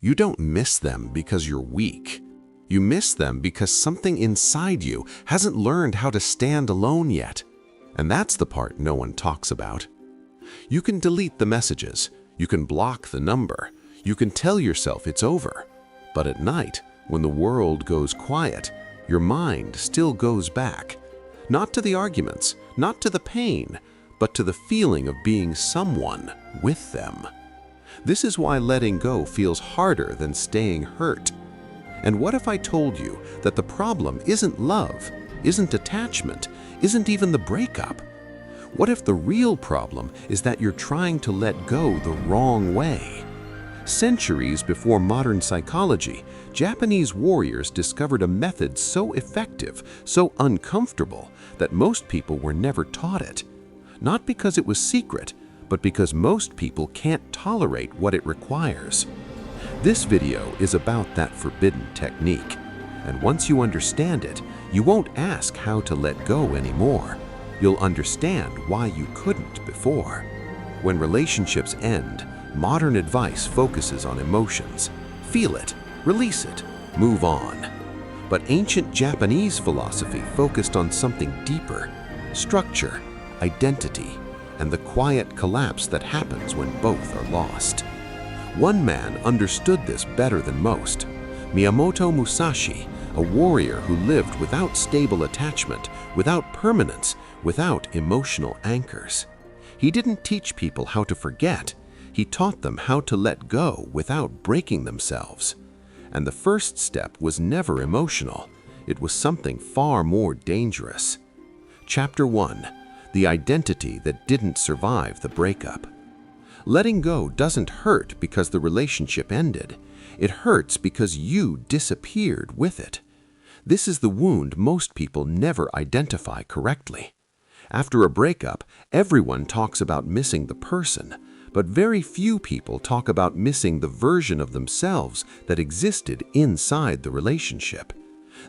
You don't miss them because you're weak. You miss them because something inside you hasn't learned how to stand alone yet. And that's the part no one talks about. You can delete the messages, you can block the number, you can tell yourself it's over. But at night, when the world goes quiet, your mind still goes back. Not to the arguments, not to the pain, but to the feeling of being someone with them. This is why letting go feels harder than staying hurt. And what if I told you that the problem isn't love, isn't attachment, isn't even the breakup? What if the real problem is that you're trying to let go the wrong way? Centuries before modern psychology, Japanese warriors discovered a method so effective, so uncomfortable, that most people were never taught it. Not because it was secret, but because most people can't tolerate what it requires. This video is about that forbidden technique. And once you understand it, you won't ask how to let go anymore. You'll understand why you couldn't before. When relationships end, modern advice focuses on emotions. Feel it, release it, move on. But ancient Japanese philosophy focused on something deeper: structure, identity, and the quiet collapse that happens when both are lost. One man understood this better than most: Miyamoto Musashi, a warrior who lived without stable attachment, without permanence, without emotional anchors. He didn't teach people how to forget. He taught them how to let go without breaking themselves. And the first step was never emotional. It was something far more dangerous. Chapter 1: The identity that didn't survive the breakup. Letting go doesn't hurt because the relationship ended. It hurts because you disappeared with it. This is the wound most people never identify correctly. After a breakup, everyone talks about missing the person, but very few people talk about missing the version of themselves that existed inside the relationship.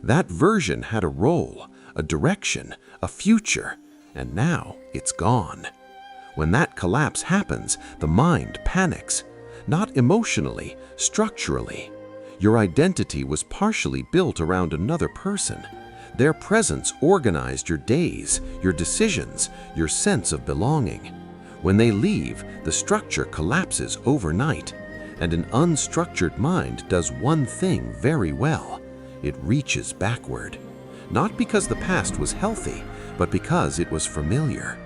That version had a role, a direction, a future, and now it's gone. When that collapse happens, the mind panics. Not emotionally, structurally. Your identity was partially built around another person. Their presence organized your days, your decisions, your sense of belonging. When they leave, the structure collapses overnight. And an unstructured mind does one thing very well: it reaches backward. Not because the past was healthy, but because it was familiar.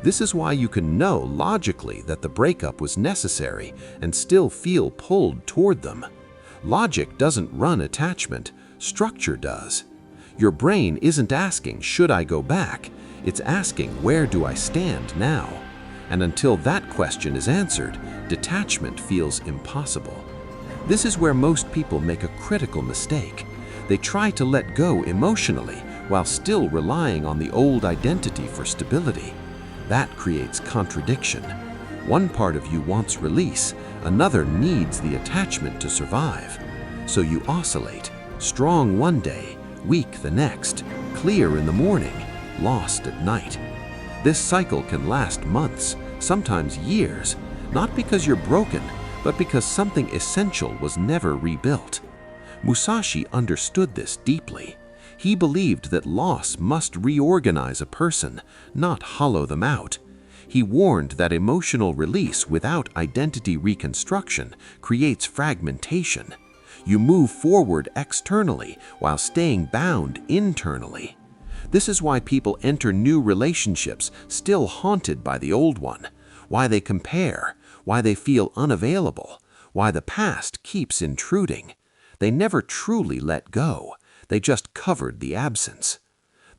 This is why you can know logically that the breakup was necessary and still feel pulled toward them. Logic doesn't run attachment, structure does. Your brain isn't asking, should I go back? It's asking, where do I stand now? And until that question is answered, detachment feels impossible. This is where most people make a critical mistake. They try to let go emotionally while still relying on the old identity for stability. That creates contradiction. One part of you wants release, another needs the attachment to survive. So you oscillate, strong one day, weak the next, clear in the morning, lost at night. This cycle can last months, sometimes years, not because you're broken, but because something essential was never rebuilt. Musashi understood this deeply. He believed that loss must reorganize a person, not hollow them out. He warned that emotional release without identity reconstruction creates fragmentation. You move forward externally while staying bound internally. This is why people enter new relationships still haunted by the old one, why they compare, why they feel unavailable, why the past keeps intruding. They never truly let go. They just covered the absence.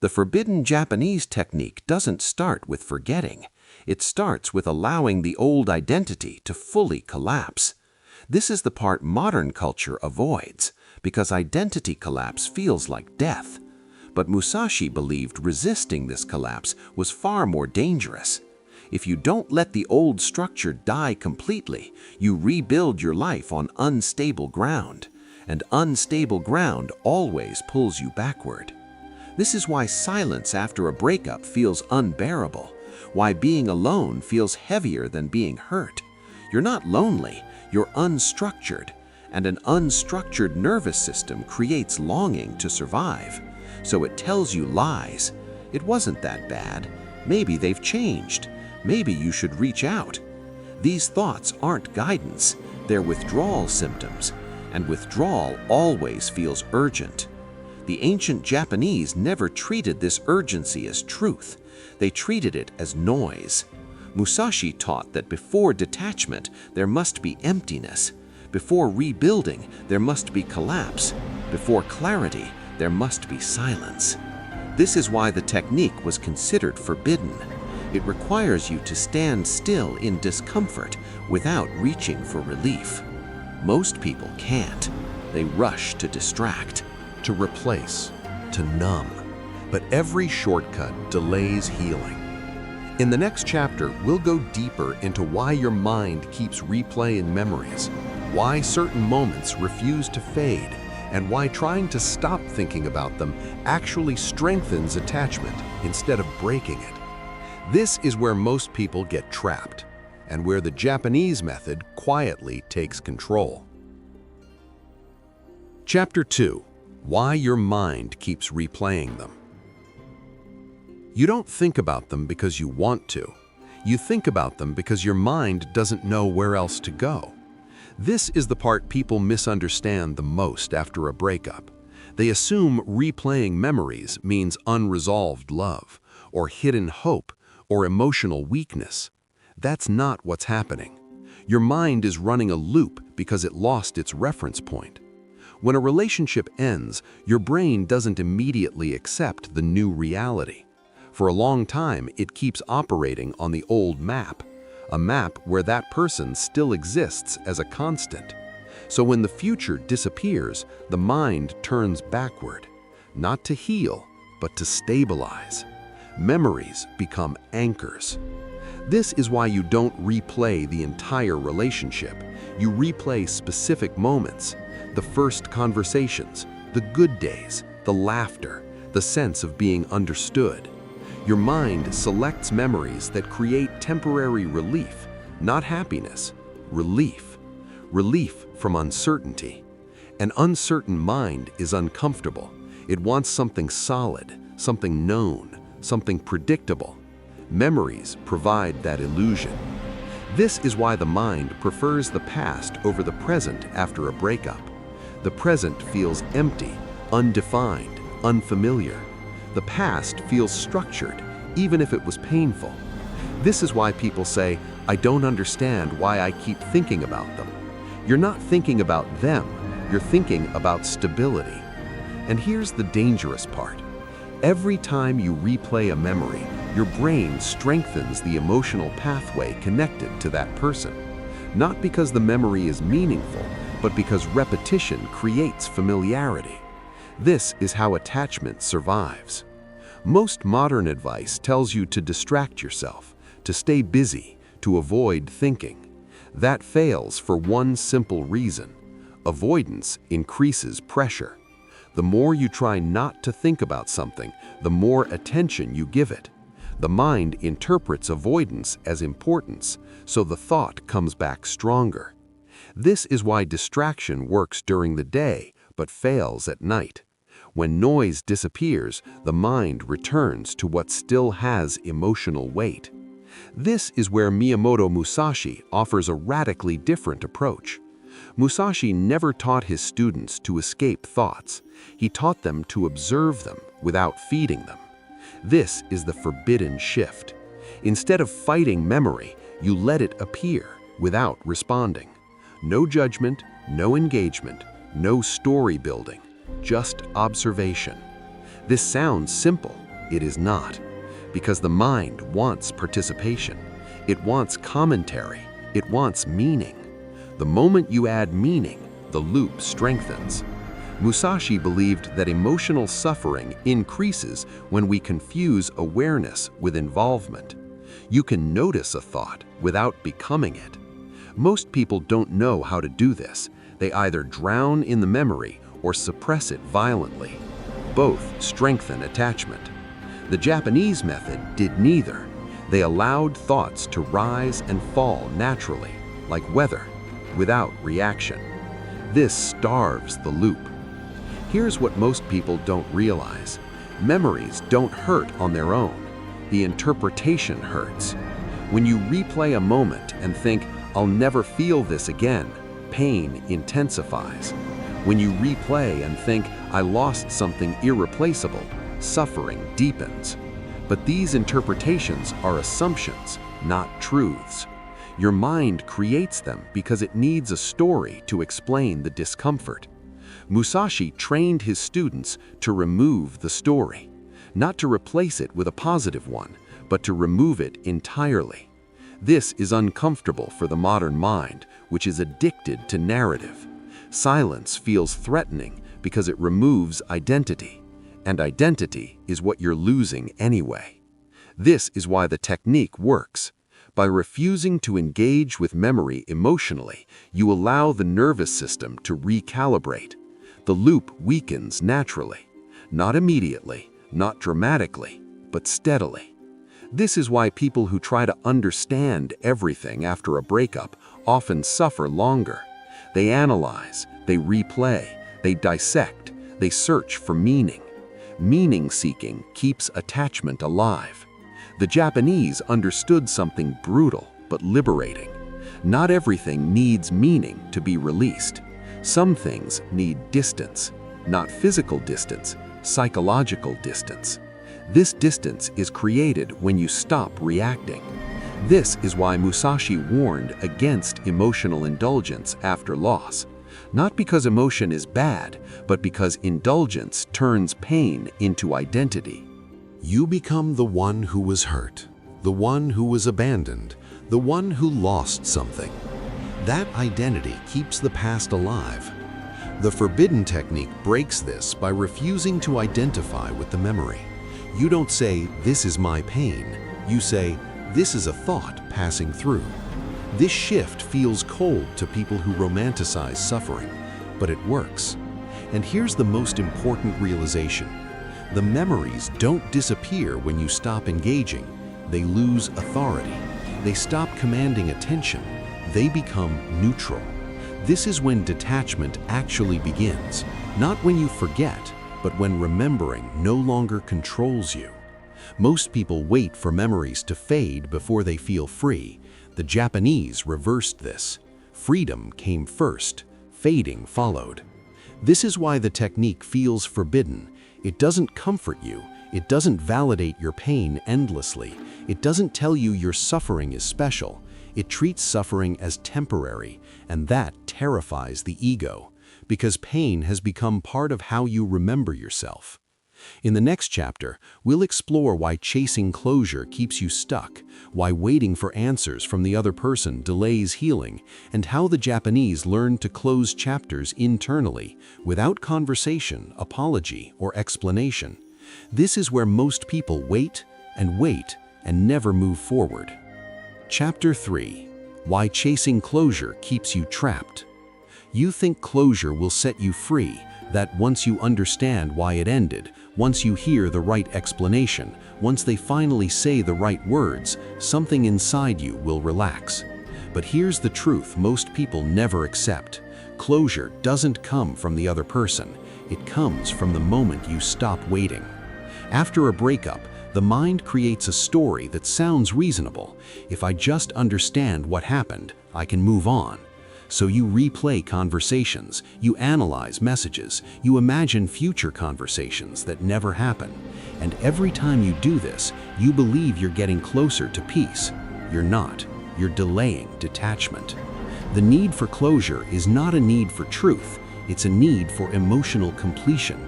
The forbidden Japanese technique doesn't start with forgetting. It starts with allowing the old identity to fully collapse. This is the part modern culture avoids, because identity collapse feels like death. But Musashi believed resisting this collapse was far more dangerous. If you don't let the old structure die completely, you rebuild your life on unstable ground. And unstable ground always pulls you backward. This is why silence after a breakup feels unbearable, why being alone feels heavier than being hurt. You're not lonely, you're unstructured, And an unstructured nervous system creates longing to survive. So it tells you lies. It wasn't that bad. Maybe they've changed. Maybe you should reach out. These thoughts aren't guidance. They're withdrawal symptoms. And withdrawal always feels urgent. The ancient Japanese never treated this urgency as truth. They treated it as noise. Musashi taught that before detachment, there must be emptiness. Before rebuilding, there must be collapse. Before clarity, there must be silence. This is why the technique was considered forbidden. It requires you to stand still in discomfort without reaching for relief. Most people can't. They rush to distract, to replace, to numb. But every shortcut delays healing. In the next chapter, we'll go deeper into why your mind keeps replaying memories, why certain moments refuse to fade, and why trying to stop thinking about them actually strengthens attachment instead of breaking it. This is where most people get trapped, and where the Japanese method quietly takes control. Chapter 2. Why your mind keeps replaying them. You don't think about them because you want to. You think about them because your mind doesn't know where else to go. This is the part people misunderstand the most after a breakup. They assume replaying memories means unresolved love, or hidden hope, or emotional weakness. That's not what's happening. Your mind is running a loop because it lost its reference point. When a relationship ends, your brain doesn't immediately accept the new reality. For a long time, it keeps operating on the old map, a map where that person still exists as a constant. So when the future disappears, the mind turns backward, not to heal, but to stabilize. Memories become anchors. This is why you don't replay the entire relationship. You replay specific moments, the first conversations, the good days, the laughter, the sense of being understood. Your mind selects memories that create temporary relief, not happiness, relief. Relief from uncertainty. An uncertain mind is uncomfortable. It wants something solid, something known, something predictable. Memories provide that illusion. This is why the mind prefers the past over the present after a breakup. The present feels empty, undefined, unfamiliar. The past feels structured, even if it was painful. This is why people say, "I don't understand why I keep thinking about them." You're not thinking about them, you're thinking about stability. And here's the dangerous part. Every time you replay a memory, your brain strengthens the emotional pathway connected to that person. Not because the memory is meaningful, but because repetition creates familiarity. This is how attachment survives. Most modern advice tells you to distract yourself, to stay busy, to avoid thinking. That fails for one simple reason. Avoidance increases pressure. The more you try not to think about something, the more attention you give it. The mind interprets avoidance as importance, so the thought comes back stronger. This is why distraction works during the day, but fails at night. When noise disappears, the mind returns to what still has emotional weight. This is where Miyamoto Musashi offers a radically different approach. Musashi never taught his students to escape thoughts. He taught them to observe them without feeding them. This is the forbidden shift. Instead of fighting memory, you let it appear without responding. No judgment, no engagement, no story building, just observation. This sounds simple. It is not. Because the mind wants participation. It wants commentary. It wants meaning. The moment you add meaning, the loop strengthens. Musashi believed that emotional suffering increases when we confuse awareness with involvement. You can notice a thought without becoming it. Most people don't know how to do this. They either drown in the memory or suppress it violently. Both strengthen attachment. The Japanese method did neither. They allowed thoughts to rise and fall naturally, like weather, without reaction. This starves the loop. Here's what most people don't realize. Memories don't hurt on their own. The interpretation hurts. When you replay a moment and think, "I'll never feel this again," pain intensifies. When you replay and think, "I lost something irreplaceable," suffering deepens. But these interpretations are assumptions, not truths. Your mind creates them because it needs a story to explain the discomfort. Musashi trained his students to remove the story, not to replace it with a positive one, but to remove it entirely. This is uncomfortable for the modern mind, which is addicted to narrative. Silence feels threatening because it removes identity, and identity is what you're losing anyway. This is why the technique works. By refusing to engage with memory emotionally, you allow the nervous system to recalibrate. The loop weakens naturally, not immediately, not dramatically, but steadily. This is why people who try to understand everything after a breakup often suffer longer. They analyze, they replay, they dissect, they search for meaning. Meaning-seeking keeps attachment alive. The Japanese understood something brutal but liberating. Not everything needs meaning to be released. Some things need distance, not physical distance, psychological distance. This distance is created when you stop reacting. This is why Musashi warned against emotional indulgence after loss. Not because emotion is bad, but because indulgence turns pain into identity. You become the one who was hurt, the one who was abandoned, the one who lost something. That identity keeps the past alive. The forbidden technique breaks this by refusing to identify with the memory. You don't say, "This is my pain." You say, "This is a thought passing through." This shift feels cold to people who romanticize suffering, but it works. And here's the most important realization. The memories don't disappear when you stop engaging. They lose authority. They stop commanding attention. They become neutral. This is when detachment actually begins, not when you forget, but when remembering no longer controls you. Most people wait for memories to fade before they feel free. The Japanese reversed this. Freedom came first, fading followed. This is why the technique feels forbidden. It doesn't comfort you. It doesn't validate your pain endlessly. It doesn't tell you your suffering is special. It treats suffering as temporary, and that terrifies the ego, because pain has become part of how you remember yourself. In the next chapter, we'll explore why chasing closure keeps you stuck, why waiting for answers from the other person delays healing, and how the Japanese learned to close chapters internally, without conversation, apology, or explanation. This is where most people wait and never move forward. Chapter 3. Why chasing closure keeps you trapped. You think closure will set you free, that once you understand why it ended, once you hear the right explanation, once they finally say the right words, something inside you will relax. But here's the truth most people never accept. Closure doesn't come from the other person. It comes from the moment you stop waiting. After a breakup, the mind creates a story that sounds reasonable. If I just understand what happened, I can move on. So you replay conversations, you analyze messages, you imagine future conversations that never happen. And every time you do this, you believe you're getting closer to peace. You're not. You're delaying detachment. The need for closure is not a need for truth. It's a need for emotional completion.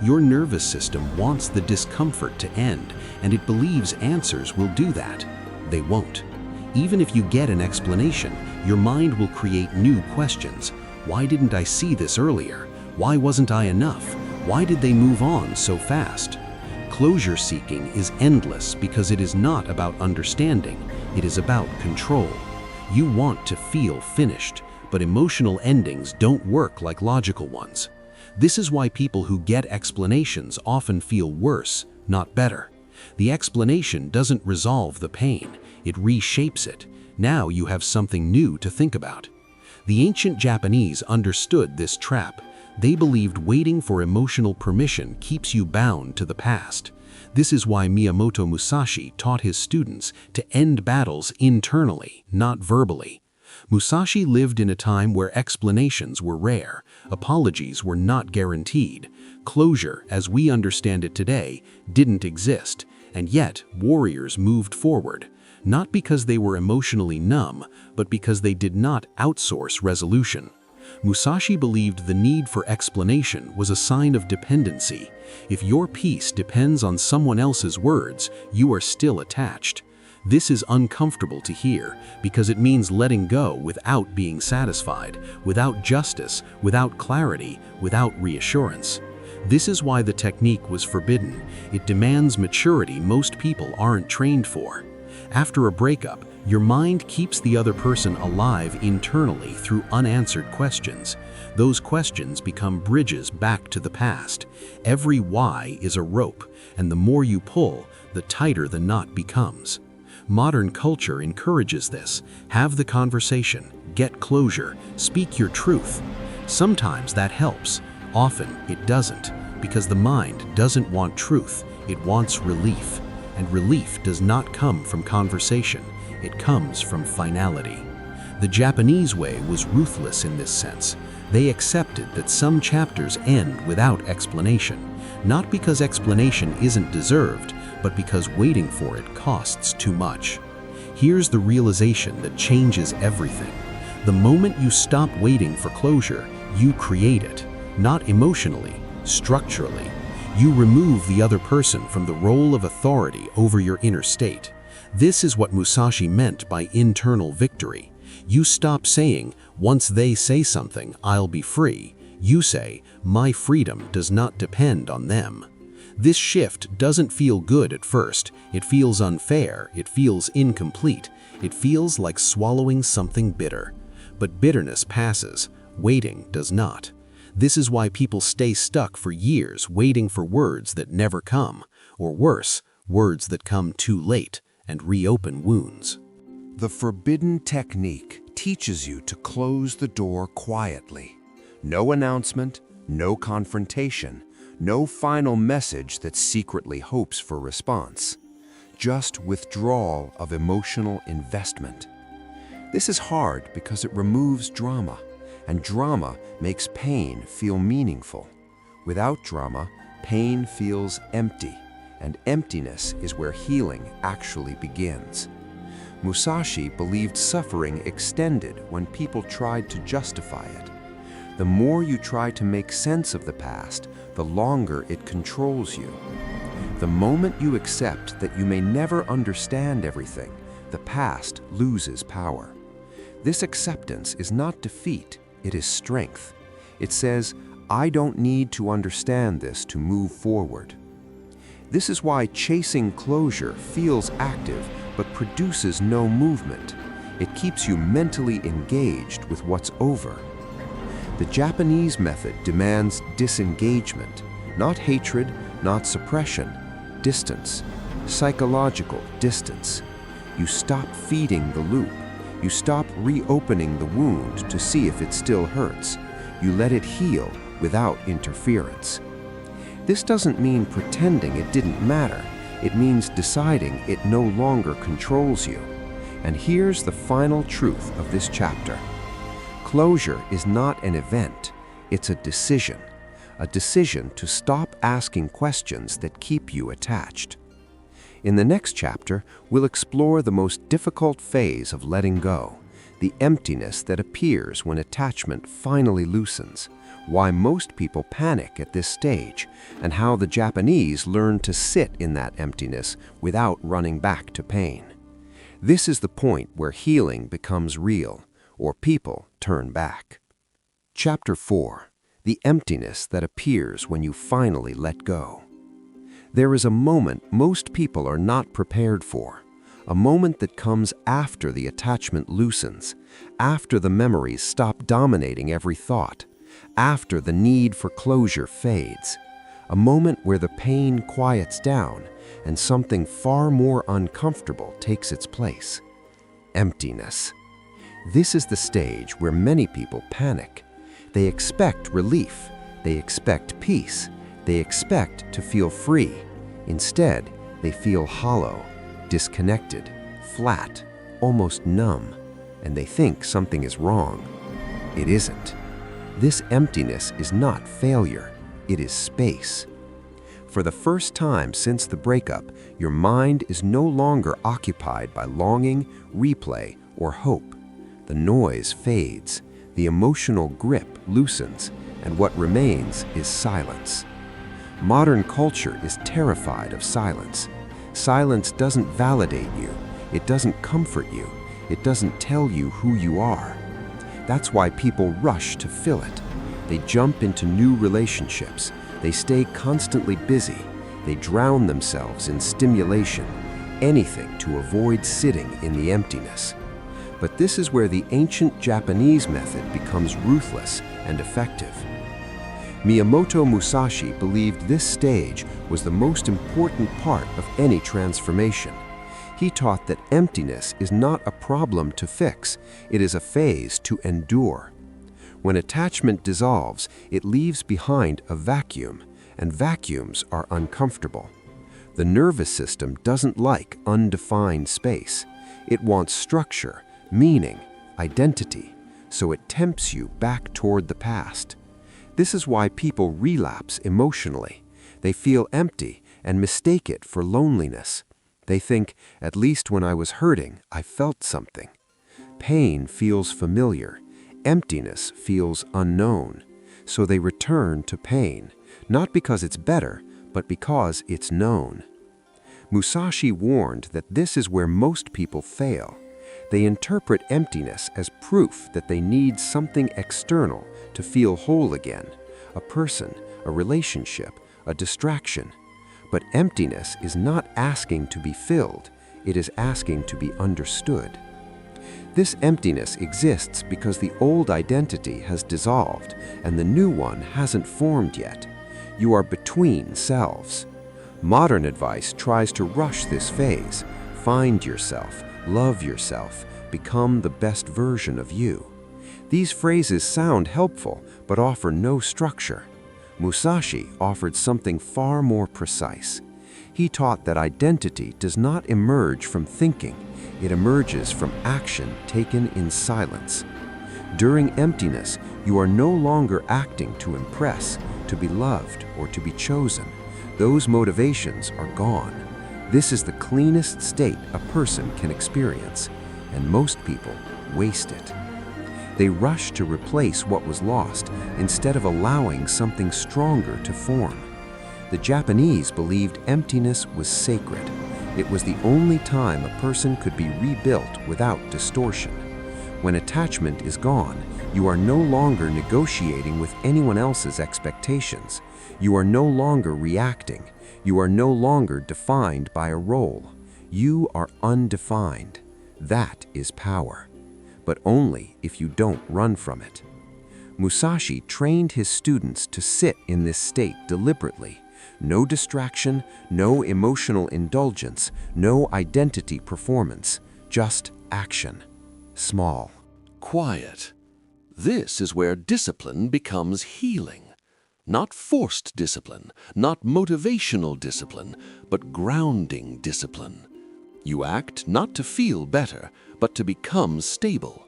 Your nervous system wants the discomfort to end, and it believes answers will do that. They won't. Even if you get an explanation, your mind will create new questions. Why didn't I see this earlier? Why wasn't I enough? Why did they move on so fast? Closure seeking is endless because it is not about understanding. It is about control. You want to feel finished, but emotional endings don't work like logical ones. This is why people who get explanations often feel worse, not better. The explanation doesn't resolve the pain. It reshapes it. Now you have something new to think about. The ancient Japanese understood this trap. They believed waiting for emotional permission keeps you bound to the past. This is why Miyamoto Musashi taught his students to end battles internally, not verbally. Musashi lived in a time where explanations were rare, apologies were not guaranteed, closure, as we understand it today, didn't exist, and yet warriors moved forward, not because they were emotionally numb, but because they did not outsource resolution. Musashi believed the need for explanation was a sign of dependency. If your peace depends on someone else's words, you are still attached. This is uncomfortable to hear because it means letting go without being satisfied, without justice, without clarity, without reassurance. This is why the technique was forbidden. It demands maturity most people aren't trained for. After a breakup, your mind keeps the other person alive internally through unanswered questions. Those questions become bridges back to the past. Every why is a rope, and the more you pull, the tighter the knot becomes. Modern culture encourages this. Have the conversation, get closure, speak your truth. Sometimes that helps. Often it doesn't, because the mind doesn't want truth, it wants relief. And relief does not come from conversation, it comes from finality. The Japanese way was ruthless in this sense. They accepted that some chapters end without explanation, not because explanation isn't deserved, but because waiting for it costs too much. Here's the realization that changes everything. The moment you stop waiting for closure, you create it, not emotionally, structurally. You remove the other person from the role of authority over your inner state. This is what Musashi meant by internal victory. You stop saying, once they say something, I'll be free. You say, my freedom does not depend on them. This shift doesn't feel good at first. It feels unfair. It feels incomplete. It feels like swallowing something bitter. But bitterness passes. Waiting does not. This is why people stay stuck for years waiting for words that never come, or worse, words that come too late and reopen wounds. The forbidden technique teaches you to close the door quietly. No announcement, no confrontation, no final message that secretly hopes for response. Just withdrawal of emotional investment. This is hard because it removes drama. And drama makes pain feel meaningful. Without drama, pain feels empty, and emptiness is where healing actually begins. Musashi believed suffering extended when people tried to justify it. The more you try to make sense of the past, the longer it controls you. The moment you accept that you may never understand everything, the past loses power. This acceptance is not defeat. It is strength. It says, I don't need to understand this to move forward. This is why chasing closure feels active but produces no movement. It keeps you mentally engaged with what's over. The Japanese method demands disengagement, not hatred, not suppression, distance, psychological distance. You stop feeding the loop. You stop reopening the wound to see if it still hurts. You let it heal without interference. This doesn't mean pretending it didn't matter. It means deciding it no longer controls you. And here's the final truth of this chapter. Closure is not an event, it's a decision to stop asking questions that keep you attached. In the next chapter, we'll explore the most difficult phase of letting go, the emptiness that appears when attachment finally loosens, why most people panic at this stage, and how the Japanese learn to sit in that emptiness without running back to pain. This is the point where healing becomes real, or people turn back. Chapter 4. The emptiness that appears when you finally let go. There is a moment most people are not prepared for, a moment that comes after the attachment loosens, after the memories stop dominating every thought, after the need for closure fades, a moment where the pain quiets down and something far more uncomfortable takes its place. Emptiness. This is the stage where many people panic. They expect relief, they expect peace, they expect to feel free. Instead, they feel hollow, disconnected, flat, almost numb, and they think something is wrong. It isn't. This emptiness is not failure, it is space. For the first time since the breakup, your mind is no longer occupied by longing, replay, or hope. The noise fades, the emotional grip loosens, and what remains is silence. Modern culture is terrified of silence. Silence doesn't validate you, it doesn't comfort you, it doesn't tell you who you are. That's why people rush to fill it. They jump into new relationships, they stay constantly busy, they drown themselves in stimulation, anything to avoid sitting in the emptiness. But this is where the ancient Japanese method becomes ruthless and effective. Miyamoto Musashi believed this stage was the most important part of any transformation. He taught that emptiness is not a problem to fix, it is a phase to endure. When attachment dissolves, it leaves behind a vacuum, and vacuums are uncomfortable. The nervous system doesn't like undefined space. It wants structure, meaning, identity, so it tempts you back toward the past. This is why people relapse emotionally. They feel empty and mistake it for loneliness. They think, at least when I was hurting, I felt something. Pain feels familiar. Emptiness feels unknown. So they return to pain, not because it's better, but because it's known. Musashi warned that this is where most people fail. They interpret emptiness as proof that they need something external to feel whole again, a person, a relationship, a distraction. But emptiness is not asking to be filled, it is asking to be understood. This emptiness exists because the old identity has dissolved and the new one hasn't formed yet. You are between selves. Modern advice tries to rush this phase. Find yourself, love yourself, become the best version of you. These phrases sound helpful, but offer no structure. Musashi offered something far more precise. He taught that identity does not emerge from thinking, it emerges from action taken in silence. During emptiness, you are no longer acting to impress, to be loved, or to be chosen. Those motivations are gone. This is the cleanest state a person can experience, and most people waste it. They rush to replace what was lost instead of allowing something stronger to form. The Japanese believed emptiness was sacred. It was the only time a person could be rebuilt without distortion. When attachment is gone, you are no longer negotiating with anyone else's expectations. You are no longer reacting. You are no longer defined by a role. You are undefined. That is power. But only if you don't run from it. Musashi trained his students to sit in this state deliberately. No distraction, no emotional indulgence, no identity performance, just action. Small. Quiet. This is where discipline becomes healing. Not forced discipline, not motivational discipline, but grounding discipline. You act not to feel better, but to become stable.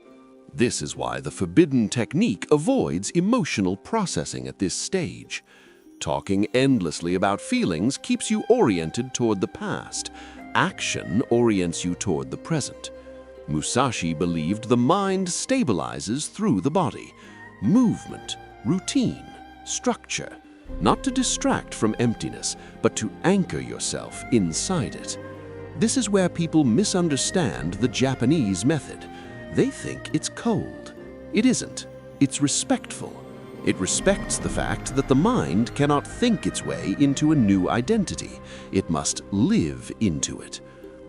This is why the forbidden technique avoids emotional processing at this stage. Talking endlessly about feelings keeps you oriented toward the past. Action orients you toward the present. Musashi believed the mind stabilizes through the body. Movement, routine, structure, not to distract from emptiness, but to anchor yourself inside it. This is where people misunderstand the Japanese method. They think it's cold. It isn't. It's respectful. It respects the fact that the mind cannot think its way into a new identity. It must live into it.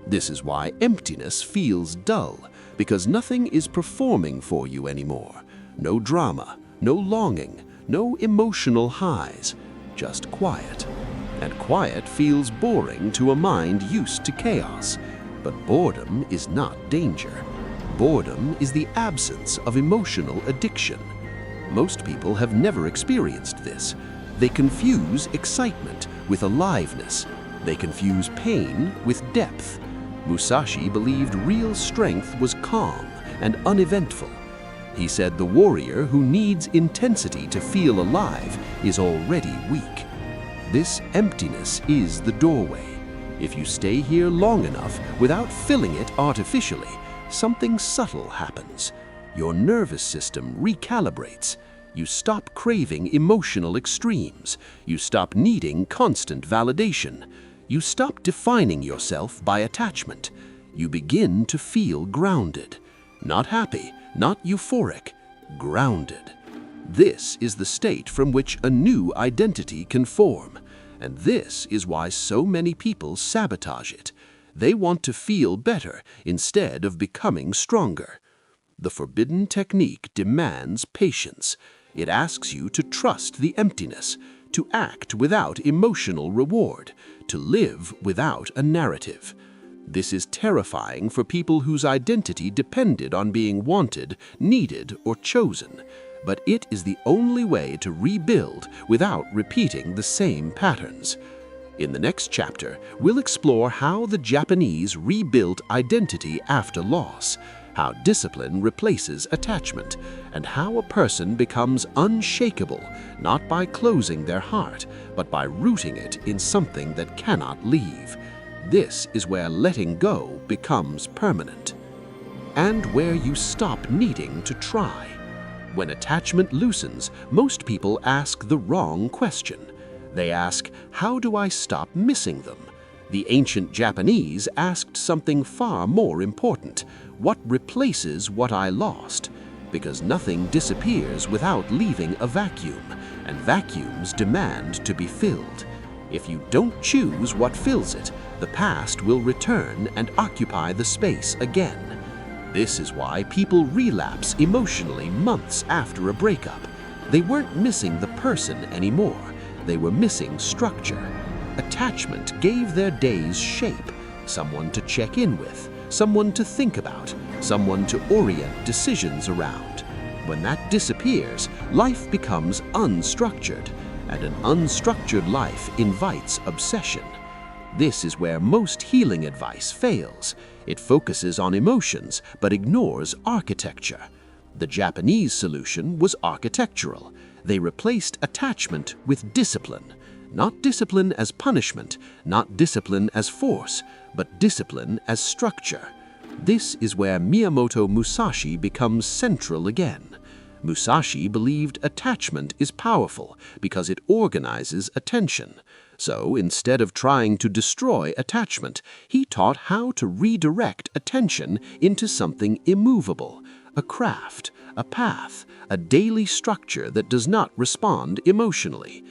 This is why emptiness feels dull, because nothing is performing for you anymore. No drama, no longing, no emotional highs, just quiet. And quiet feels boring to a mind used to chaos. But boredom is not danger. Boredom is the absence of emotional addiction. Most people have never experienced this. They confuse excitement with aliveness. They confuse pain with depth. Musashi believed real strength was calm and uneventful. He said the warrior who needs intensity to feel alive is already weak. This emptiness is the doorway. If you stay here long enough without filling it artificially, something subtle happens. Your nervous system recalibrates. You stop craving emotional extremes. You stop needing constant validation. You stop defining yourself by attachment. You begin to feel grounded. Not happy, not euphoric, grounded. This is the state from which a new identity can form. And this is why so many people sabotage it. They want to feel better instead of becoming stronger. The forbidden technique demands patience. It asks you to trust the emptiness, to act without emotional reward, to live without a narrative. This is terrifying for people whose identity depended on being wanted, needed, or chosen. But it is the only way to rebuild without repeating the same patterns. In the next chapter, we'll explore how the Japanese rebuilt identity after loss, how discipline replaces attachment, and how a person becomes unshakable, not by closing their heart, but by rooting it in something that cannot leave. This is where letting go becomes permanent, and where you stop needing to try. When attachment loosens, most people ask the wrong question. They ask, how do I stop missing them? The ancient Japanese asked something far more important. What replaces what I lost? Because nothing disappears without leaving a vacuum, and vacuums demand to be filled. If you don't choose what fills it, the past will return and occupy the space again. This is why people relapse emotionally months after a breakup. They weren't missing the person anymore. They were missing structure. Attachment gave their days shape, someone to check in with, someone to think about, someone to orient decisions around. When that disappears, life becomes unstructured, and an unstructured life invites obsession. This is where most healing advice fails. It focuses on emotions but ignores architecture. The Japanese solution was architectural. They replaced attachment with discipline. Not discipline as punishment, not discipline as force, but discipline as structure. This is where Miyamoto Musashi becomes central again. Musashi believed attachment is powerful because it organizes attention. So instead of trying to destroy attachment, he taught how to redirect attention into something immovable, a craft, a path, a daily structure that does not respond emotionally.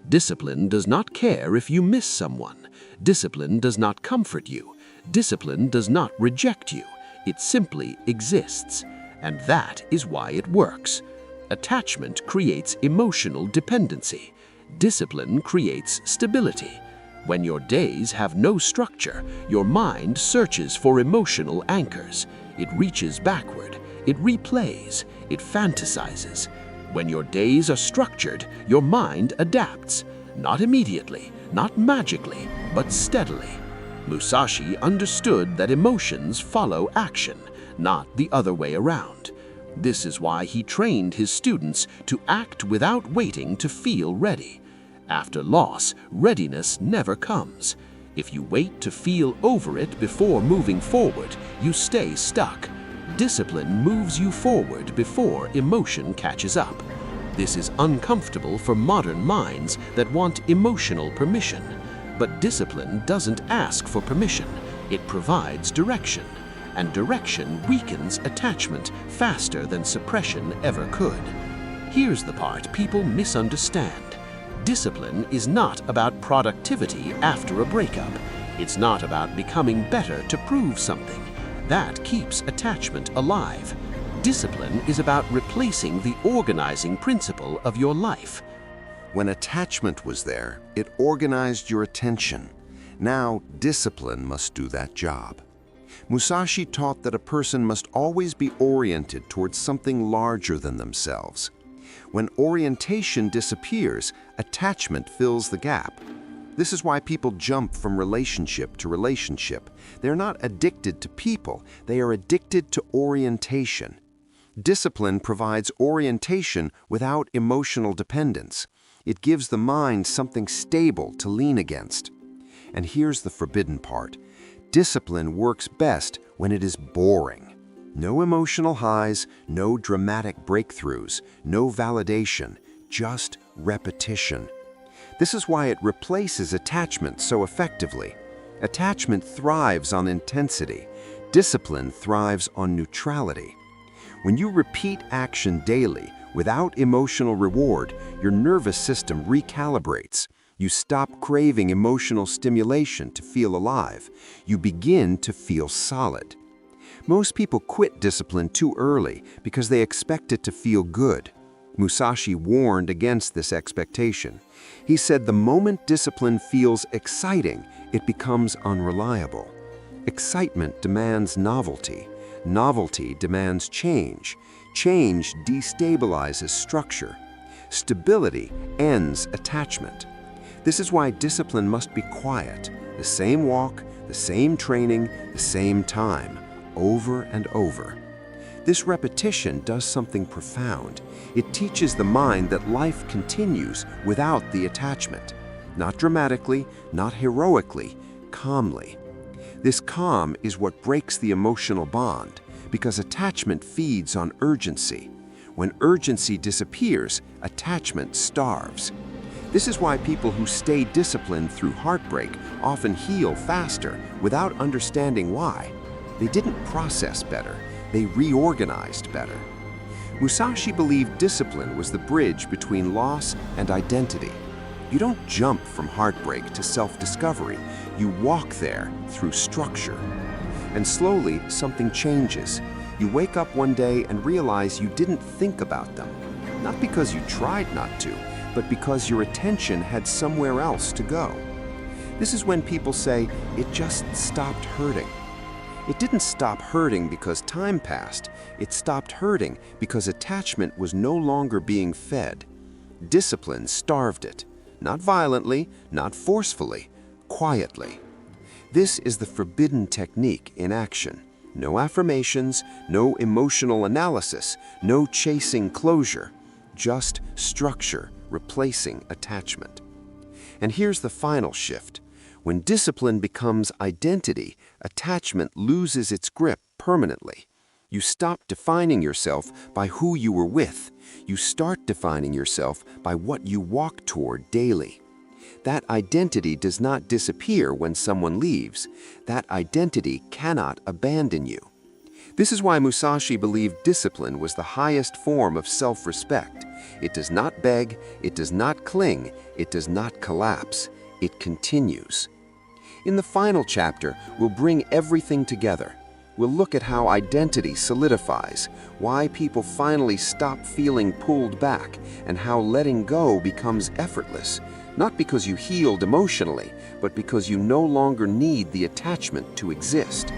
Discipline does not care if you miss someone. Discipline does not comfort you. Discipline does not reject you. It simply exists. And that is why it works. Attachment creates emotional dependency. Discipline creates stability. When your days have no structure, your mind searches for emotional anchors. It reaches backward. It replays. It fantasizes. When your days are structured, your mind adapts. Not immediately, not magically, but steadily. Musashi understood that emotions follow action, not the other way around. This is why he trained his students to act without waiting to feel ready. After loss, readiness never comes. If you wait to feel over it before moving forward, you stay stuck. Discipline moves you forward before emotion catches up. This is uncomfortable for modern minds that want emotional permission. But discipline doesn't ask for permission. It provides direction. And direction weakens attachment faster than suppression ever could. Here's the part people misunderstand. Discipline is not about productivity after a breakup. It's not about becoming better to prove something. That keeps attachment alive. Discipline is about replacing the organizing principle of your life. When attachment was there, it organized your attention. Now, discipline must do that job. Musashi taught that a person must always be oriented towards something larger than themselves. When orientation disappears, attachment fills the gap. This is why people jump from relationship to relationship. They're not addicted to people, they are addicted to orientation. Discipline provides orientation without emotional dependence. It gives the mind something stable to lean against. And here's the forbidden part. Discipline works best when it is boring. No emotional highs, no dramatic breakthroughs, no validation, just repetition. This is why it replaces attachment so effectively. Attachment thrives on intensity. Discipline thrives on neutrality. When you repeat action daily without emotional reward, your nervous system recalibrates. You stop craving emotional stimulation to feel alive. You begin to feel solid. Most people quit discipline too early because they expect it to feel good. Musashi warned against this expectation. He said the moment discipline feels exciting, it becomes unreliable. Excitement demands novelty. Novelty demands change. Change destabilizes structure. Stability ends attachment. This is why discipline must be quiet. The same walk, the same training, the same time, over and over. This repetition does something profound. It teaches the mind that life continues without the attachment. Not dramatically, not heroically, calmly. This calm is what breaks the emotional bond, because attachment feeds on urgency. When urgency disappears, attachment starves. This is why people who stay disciplined through heartbreak often heal faster without understanding why. They didn't process better. They reorganized better. Musashi believed discipline was the bridge between loss and identity. You don't jump from heartbreak to self-discovery. You walk there through structure. And slowly, something changes. You wake up one day and realize you didn't think about them. Not because you tried not to, but because your attention had somewhere else to go. This is when people say, it just stopped hurting. It didn't stop hurting because time passed. It stopped hurting because attachment was no longer being fed. Discipline starved it. Not violently, not forcefully, quietly. This is the forbidden technique in action. No affirmations, no emotional analysis, no chasing closure. Just structure replacing attachment. And here's the final shift. When discipline becomes identity, attachment loses its grip permanently. You stop defining yourself by who you were with. You start defining yourself by what you walk toward daily. That identity does not disappear when someone leaves. That identity cannot abandon you. This is why Musashi believed discipline was the highest form of self-respect. It does not beg, it does not cling, it does not collapse. It continues. In the final chapter, we'll bring everything together. We'll look at how identity solidifies, why people finally stop feeling pulled back, and how letting go becomes effortless, not because you healed emotionally, but because you no longer need the attachment to exist.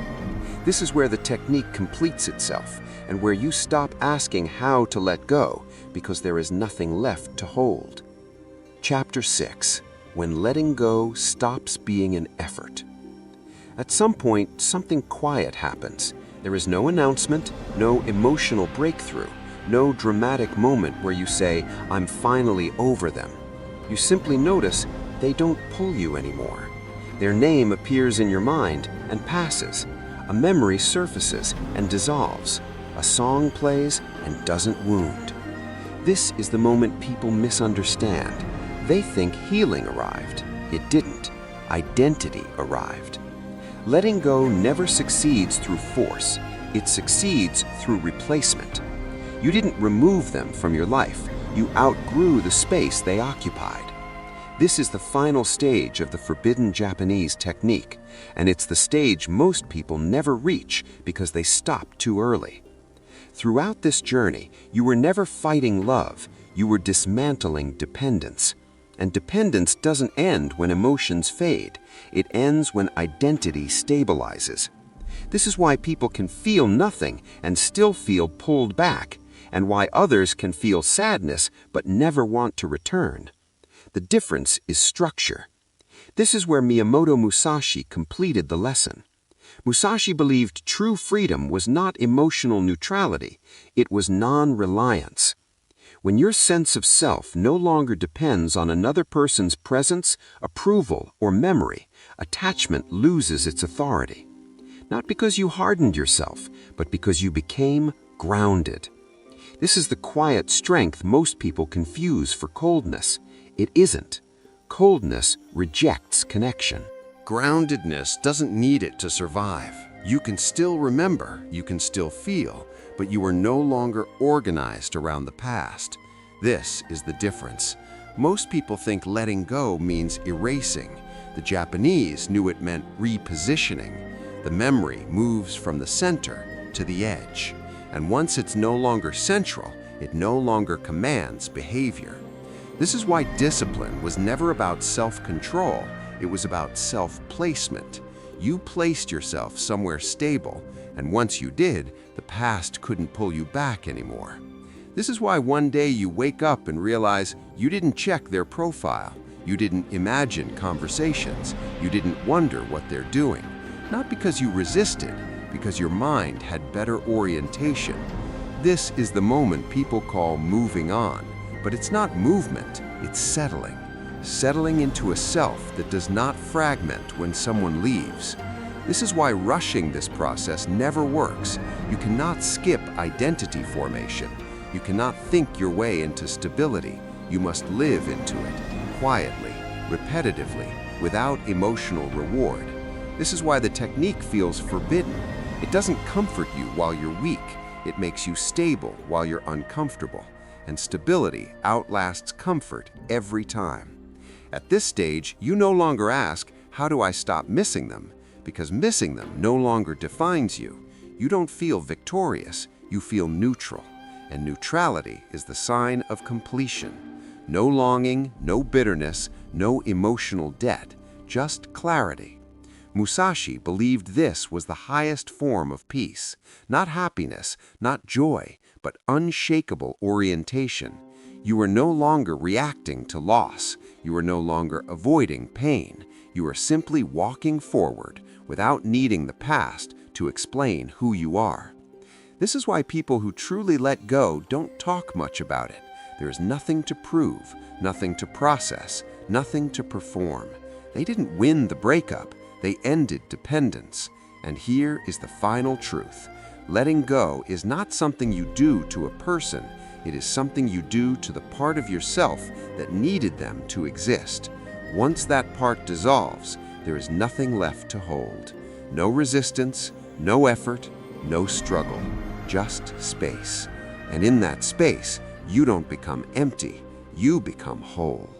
This is where the technique completes itself, and where you stop asking how to let go, because there is nothing left to hold. Chapter 6. When letting go stops being an effort. At some point, something quiet happens. There is no announcement, no emotional breakthrough, no dramatic moment where you say, I'm finally over them. You simply notice they don't pull you anymore. Their name appears in your mind and passes. A memory surfaces and dissolves. A song plays and doesn't wound. This is the moment people misunderstand. They think healing arrived. It didn't. Identity arrived. Letting go never succeeds through force. It succeeds through replacement. You didn't remove them from your life. You outgrew the space they occupied. This is the final stage of the forbidden Japanese technique, and it's the stage most people never reach because they stop too early. Throughout this journey, you were never fighting love. You were dismantling dependence. And dependence doesn't end when emotions fade. It ends when identity stabilizes. This is why people can feel nothing and still feel pulled back, and why others can feel sadness but never want to return. The difference is structure. This is where Miyamoto Musashi completed the lesson. Musashi believed true freedom was not emotional neutrality, it was non-reliance. When your sense of self no longer depends on another person's presence, approval, or memory, attachment loses its authority. Not because you hardened yourself, but because you became grounded. This is the quiet strength most people confuse for coldness. It isn't. Coldness rejects connection. Groundedness doesn't need it to survive. You can still remember, you can still feel, but you are no longer organized around the past. This is the difference. Most people think letting go means erasing. The Japanese knew it meant repositioning. The memory moves from the center to the edge. And once it's no longer central, it no longer commands behavior. This is why discipline was never about self-control. It was about self-placement. You placed yourself somewhere stable, and once you did, the past couldn't pull you back anymore. This is why one day you wake up and realize you didn't check their profile. You didn't imagine conversations. You didn't wonder what they're doing. Not because you resisted, because your mind had better orientation. This is the moment people call moving on. But it's not movement, it's settling. Settling into a self that does not fragment when someone leaves. This is why rushing this process never works. You cannot skip identity formation. You cannot think your way into stability. You must live into it, quietly, repetitively, without emotional reward. This is why the technique feels forbidden. It doesn't comfort you while you're weak. It makes you stable while you're uncomfortable. And stability outlasts comfort every time. At this stage, you no longer ask, how do I stop missing them? Because missing them no longer defines you. You don't feel victorious, you feel neutral. And neutrality is the sign of completion. No longing, no bitterness, no emotional debt, just clarity. Musashi believed this was the highest form of peace, not happiness, not joy, but unshakable orientation. You are no longer reacting to loss. You are no longer avoiding pain. You are simply walking forward without needing the past to explain who you are. This is why people who truly let go don't talk much about it. There is nothing to prove, nothing to process, nothing to perform. They didn't win the breakup. They ended dependence. And here is the final truth. Letting go is not something you do to a person. It is something you do to the part of yourself that needed them to exist. Once that part dissolves, there is nothing left to hold. No resistance, no effort, no struggle, just space. And in that space, you don't become empty, you become whole.